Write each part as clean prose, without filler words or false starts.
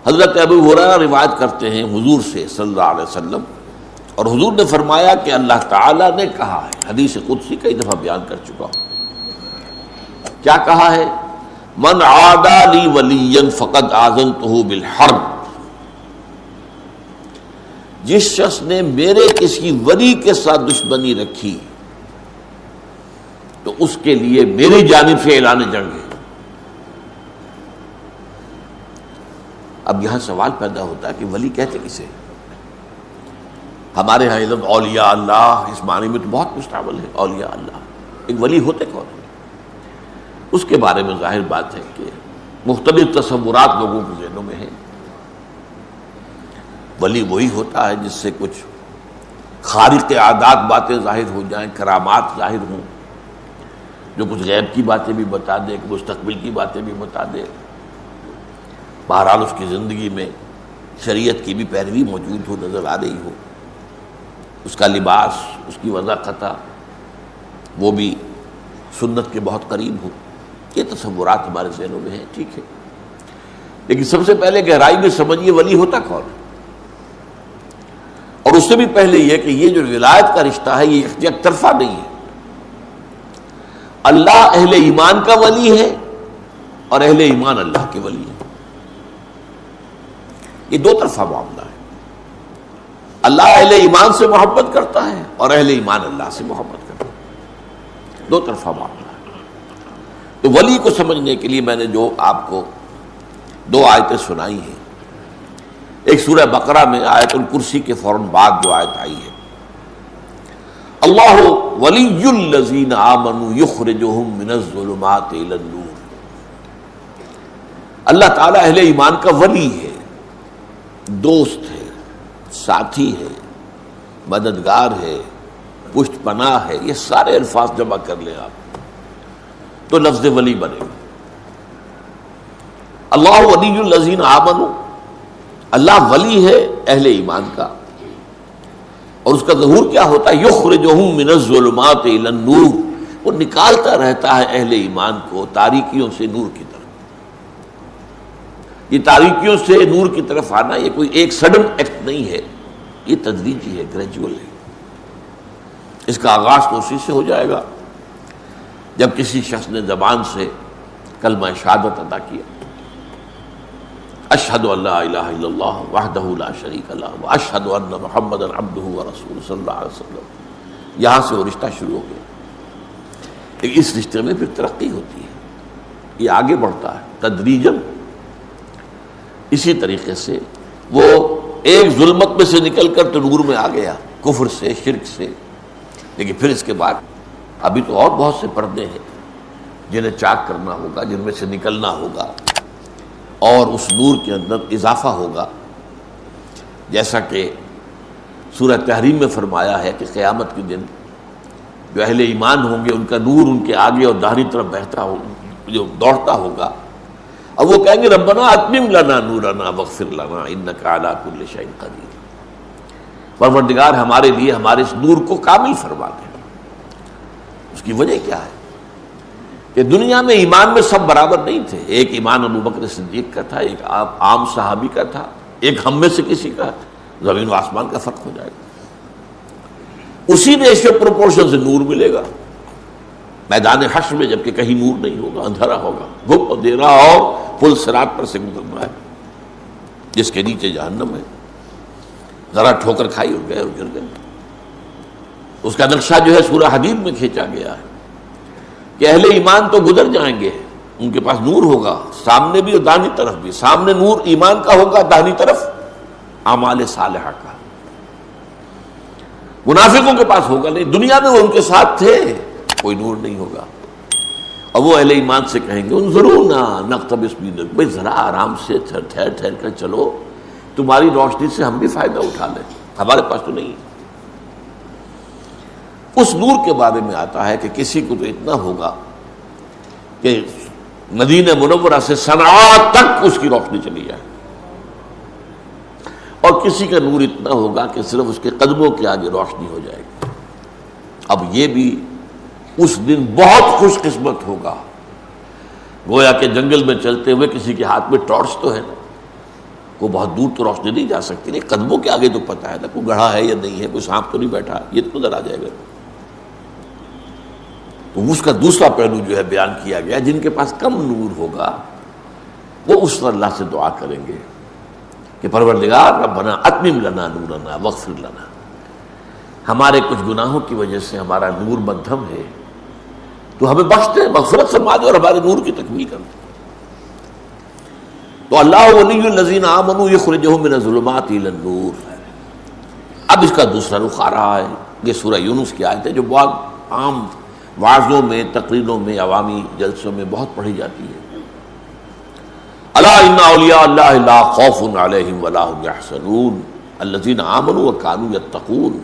حضرت ابو ہریرہ روایت کرتے ہیں حضور سے صلی اللہ علیہ وسلم، اور حضور نے فرمایا کہ اللہ تعالیٰ نے کہا ہے، حدیث قدسی کئی دفعہ بیان کر چکا ہوں، کیا کہا ہے؟ من عادى لي وليا فقد آذنته بالحرب، جس شخص نے میرے کسی ولی کے ساتھ دشمنی رکھی تو اس کے لیے میری جانب سے اعلان جنگ ہے۔ اب یہاں سوال پیدا ہوتا ہے کہ ولی کہتے کسے؟ ہمارے ہاں علم اولیاء اللہ اس معنی میں تو بہت مستعمل ہے، اولیاء اللہ، ایک ولی ہوتے کون ہیں؟ اس کے بارے میں ظاہر بات ہے کہ مختلف تصورات لوگوں کے ذہنوں میں ہیں۔ ولی وہی ہوتا ہے جس سے کچھ خارق عادات باتیں ظاہر ہو جائیں، کرامات ظاہر ہوں، جو کچھ غیب کی باتیں بھی بتا دے، مستقبل کی باتیں بھی بتا دے، بہرحال اس کی زندگی میں شریعت کی بھی پیروی موجود ہو، نظر آ رہی ہو، اس کا لباس، اس کی وضاحت وہ بھی سنت کے بہت قریب ہو۔ یہ تصورات ہمارے ذہنوں میں ہیں، ٹھیک ہے، لیکن سب سے پہلے گہرائی میں سمجھیے ولی ہوتا کون ہے، اور اس سے بھی پہلے یہ کہ یہ جو ولایت کا رشتہ ہے یہ یک طرفہ نہیں ہے۔ اللہ اہل ایمان کا ولی ہے اور اہل ایمان اللہ کے ولی ہے، یہ دو طرفہ معاملہ ہے۔ اللہ اہل ایمان سے محبت کرتا ہے اور اہل ایمان اللہ سے محبت کرتا ہے، دو طرفہ معاملہ ہے۔ تو ولی کو سمجھنے کے لیے میں نے جو آپ کو دو آیتیں سنائی ہیں، ایک سورہ بقرہ میں آیت الکرسی کے فوراً بعد جو آیت آئی ہے، اللہ ولی الذین آمنوا یخرجہم من الظلمات الی النور، اللہ تعالیٰ اہل ایمان کا ولی ہے، دوست ہے، ساتھی ہے، مددگار ہے، پشت پناہ ہے، یہ سارے الفاظ جمع کر لیں آپ تو لفظ ولی بنے گا۔ اللہ ولی الذین آمنوا، اللہ ولی ہے اہل ایمان کا، اور اس کا ظہور کیا ہوتا ہے؟ یخرجہم من الظلمات الی النور، وہ نکالتا رہتا ہے اہل ایمان کو تاریکیوں سے نور کی طرف۔ یہ تاریکیوں سے نور کی طرف آنا یہ کوئی ایک سڈن ایکٹ نہیں ہے، یہ تدریجی ہے، گریجول ہے۔ اس کا آغاز تو اسی سے ہو جائے گا جب کسی شخص نے زبان سے کلمہ شہادت ادا کیا، اشہد ان لا الہ الا اللہ وحدہ لا شریک لہ واشہد ان محمدا عبدہ ورسولہ صلی اللہ علیہ وسلم، یہاں سے وہ رشتہ شروع ہو گیا۔ لیکن اس رشتے میں پھر ترقی ہوتی ہے، یہ آگے بڑھتا ہے تدریجاً۔ اسی طریقے سے وہ ایک ظلمت میں سے نکل کر تو نور میں آ گیا، کفر سے، شرک سے، لیکن پھر اس کے بعد ابھی تو اور بہت سے پردے ہیں جنہیں چاک کرنا ہوگا، جن میں سے نکلنا ہوگا اور اس نور کے اندر اضافہ ہوگا، جیسا کہ سورہ تحریم میں فرمایا ہے کہ قیامت کے دن جو اہل ایمان ہوں گے ان کا نور ان کے آگے اور داہنی طرف بہتا ہو، جو دوڑتا ہوگا، اب وہ کہیں گے ربنا اتمم لنا نورنا واغفر لنا انک علی کل شیء قدیر، پروردگار ہمارے لیے ہمارے اس نور کو کامل فرما دے۔ اس کی وجہ کیا ہے کہ دنیا میں ایمان میں سب برابر نہیں تھے، ایک ایمان ابو بکر صدیق کا تھا، ایک عام صحابی کا تھا، ایک ہم میں سے کسی کا، زمین و آسمان کا فرق ہو جائے گا۔ اسی ریشو پروپورشن سے نور ملے گا میدان حشر میں، جبکہ کہیں نور نہیں ہوگا، اندھیرا ہوگا، گھپ اندھیرا، اور پل صراط پر سے گزرنا ہے جس کے نیچے جہنم ہے، ذرا ٹھوکر کھائی اور گئے اور گر گئے۔ اس کا نقشہ جو ہے سورہ حدید میں کھینچا گیا ہے کہ اہل ایمان تو گزر جائیں گے، ان کے پاس نور ہوگا سامنے بھی اور داہنی طرف بھی، سامنے نور ایمان کا ہوگا، داہنی طرف اعمال صالحہ کا۔ منافقوں کے پاس ہوگا نہیں، دنیا میں وہ ان کے ساتھ تھے، کوئی نور نہیں ہوگا، اور وہ اہل ایمان سے کہیں گے انظرونا نقتبس من نورکم، بھائی ذرا آرام سے ٹھہر ٹھہر کر چلو، تمہاری روشنی سے ہم بھی فائدہ اٹھا لیں، ہمارے پاس تو نہیں ہے۔ اس نور کے بارے میں آتا ہے کہ کسی کو تو اتنا ہوگا کہ مدینہ منورہ سے صنعاء تک اس کی روشنی چلی جائے، اور کسی کا نور اتنا ہوگا کہ صرف اس کے قدموں کے آگے روشنی ہو جائے گی۔ اب یہ بھی اس دن بہت خوش قسمت ہوگا، گویا کہ جنگل میں چلتے ہوئے کسی کے ہاتھ میں ٹارچ تو ہے نا، کو بہت دور تو روشنی نہیں جا سکتی، نہیں قدموں کے آگے تو پتہ ہے نا کوئی گڑھا ہے یا نہیں ہے، کوئی سانپ تو نہیں بیٹھا، یہ تو نظر آ جائے گا۔ تو اس کا دوسرا پہلو جو ہے بیان کیا گیا، جن کے پاس کم نور ہوگا وہ اس پر اللہ سے دعا کریں گے کہ پروردگار ربنا اتمم لنا نورنا واغفر لنا، ہمارے کچھ گناہوں کی وجہ سے ہمارا نور مدھم ہے، تو ہمیں بخش دے، مغفرت فرما دے اور ہمارے نور کی تکمیل کر دے۔ تو اللہ ولی الذین آمنوا یخرجہم من الظلمات الی النور۔ اب اس کا دوسرا رخ آ رہا ہے، یہ سورہ یونس کی آیت ہے جو بہت عام وعظوں میں، تقریروں میں، عوامی جلسوں میں بہت پڑھی جاتی ہے۔ الا ان اولیاء اللہ لا خوف علیہم ولا هم یحزنون الذین آمنوا وکانوا یتقون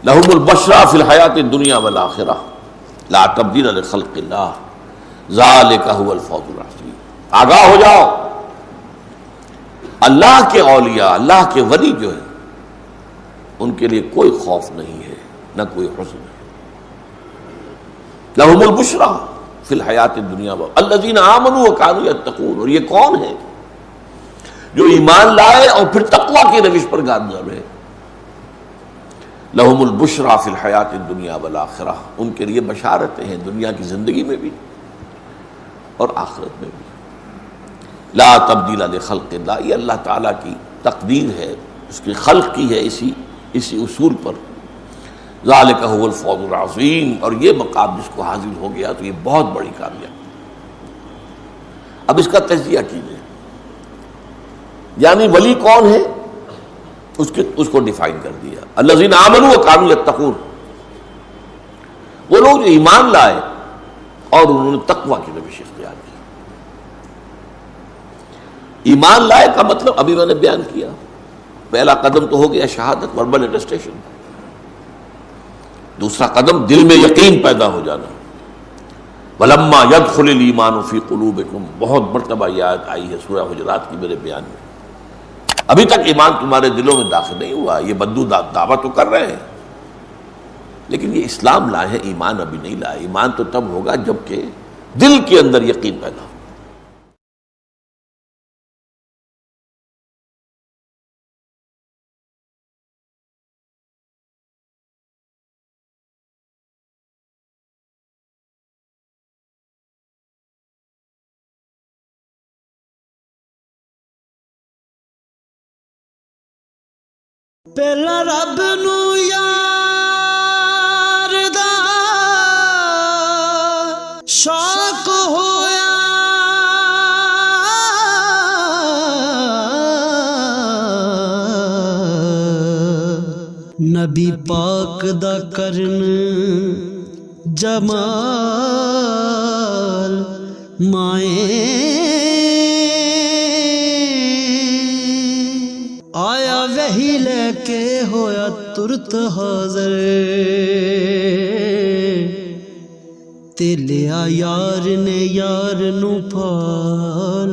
لهم البشرى فی الحیاۃ الدنیا والآخرہ لا تبدیل لخلق اللہ ذالک هو الفوز العظیم۔ آگاہ ہو جاؤ، اللہ کے اولیاء، اللہ کے ولی جو ہیں ان کے لیے کوئی خوف نہیں ہے، نہ کوئی حزن ہے۔ لہم البشریٰ فی الحیات الدنیا الذین آمنوا وکانوا یتقون، اور یہ کون ہے جو ایمان لائے اور پھر تقوی کی روش پر گامزن رہے۔ لہم البشریٰ فی الحیات الدنیا والآخرہ، ان کے لیے بشارتیں ہیں دنیا کی زندگی میں بھی اور آخرت میں بھی۔ لا تبدیل لخلق اللہ، یہ اللہ تعالیٰ کی تقدیر ہے، اس کی خلق کی ہے اسی اصول پر۔ ذالک هو الفوز العظیم، اور یہ مقام جس کو حاصل ہو گیا تو یہ بہت بڑی کامیابی۔ اب اس کا تجزیہ کیجیے، یعنی ولی کون ہے اس کو ڈیفائن کر دیا۔ الذین آمنوا وکانوا یتقون، وہ لوگ جو ایمان لائے اور انہوں نے تقوی کی روش اختیار کی۔ ایمان لائے کا مطلب ابھی میں نے بیان کیا، پہلا قدم تو ہو گیا شہادت، وربل اٹیسٹیشن۔ دوسرا قدم دل میں یقین پیدا ہو جانا، وَلَمَّا يَدْخُلِ الْإِيمَانُ فِي قُلُوبِكُمْ، بہت مرتبہ یہ آیت آئی ہے سورہ حجرات کی میرے بیان میں۔ ابھی تک ایمان تمہارے دلوں میں داخل نہیں ہوا، یہ بدو دعویٰ تو کر رہے ہیں لیکن یہ اسلام لائے ہیں، ایمان ابھی نہیں لائے۔ ایمان تو تب ہوگا جب کہ دل کے اندر یقین پیدا ہو۔ پہلا رب نو یار دا شوق ہویا، نبی پاک دا کرن جمال مائیں آیا وہی لے کے ہویا ترت حاضر، تے لیا یار نے یار نو پال